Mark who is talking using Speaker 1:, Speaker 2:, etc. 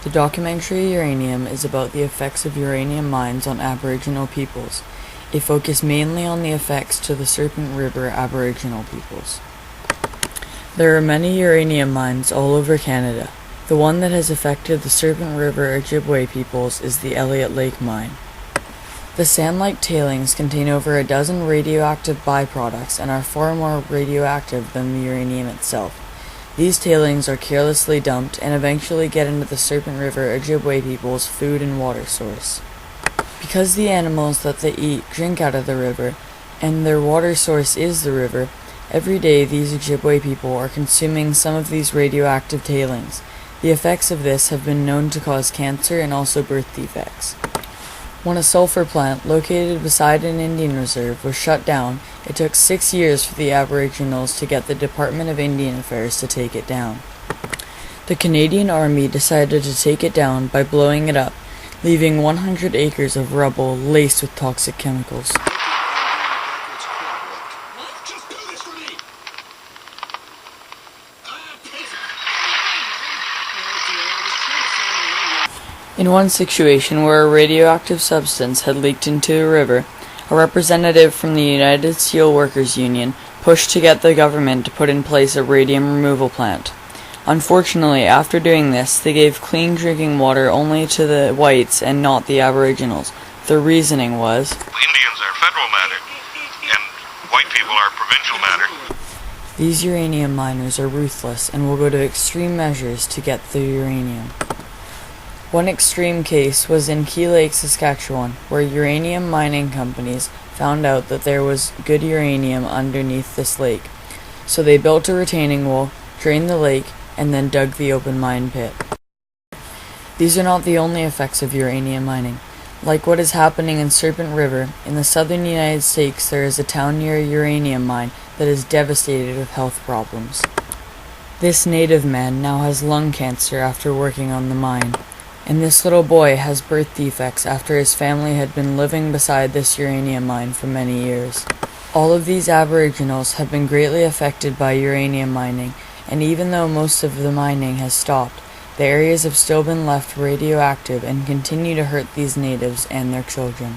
Speaker 1: The documentary Uranium is about the effects of uranium mines on Aboriginal peoples. It focused mainly on the effects to the Serpent River Aboriginal peoples. There are many uranium mines all over Canada. The one that has affected the Serpent River Ojibwe peoples is the Elliott Lake mine. The sand-like tailings contain over a dozen radioactive byproducts and are far more radioactive than the uranium itself. These tailings are carelessly dumped and eventually get into the Serpent River Ojibwe people's food and water source. Because the animals that they eat drink out of the river, and their water source is the river, every day these Ojibwe people are consuming some of these radioactive tailings. The effects of this have been known to cause cancer and also birth defects. When a sulfur plant located beside an Indian reserve was shut down, it took 6 years for the Aboriginals to get the Department of Indian Affairs to take it down. The Canadian Army decided to take it down by blowing it up, leaving 100 acres of rubble laced with toxic chemicals. In one situation where a radioactive substance had leaked into a river, a representative from the United Steelworkers Union pushed to get the government to put in place a radium removal plant. Unfortunately, after doing this, they gave clean drinking water only to the whites and not the Aboriginals. Their reasoning was,
Speaker 2: Indians are federal matter, and white people are provincial matter.
Speaker 1: These uranium miners are ruthless and will go to extreme measures to get the uranium. One extreme case was in Key Lake, Saskatchewan, where uranium mining companies found out that there was good uranium underneath this lake. So they built a retaining wall, drained the lake, and then dug the open mine pit. These are not the only effects of uranium mining. Like what is happening in Serpent River, in the southern United States there is a town near a uranium mine that is devastated with health problems. This native man now has lung cancer after working on the mine. And this little boy has birth defects after his family had been living beside this uranium mine for many years. All of these Aboriginals have been greatly affected by uranium mining, and even though most of the mining has stopped, the areas have still been left radioactive and continue to hurt these natives and their children.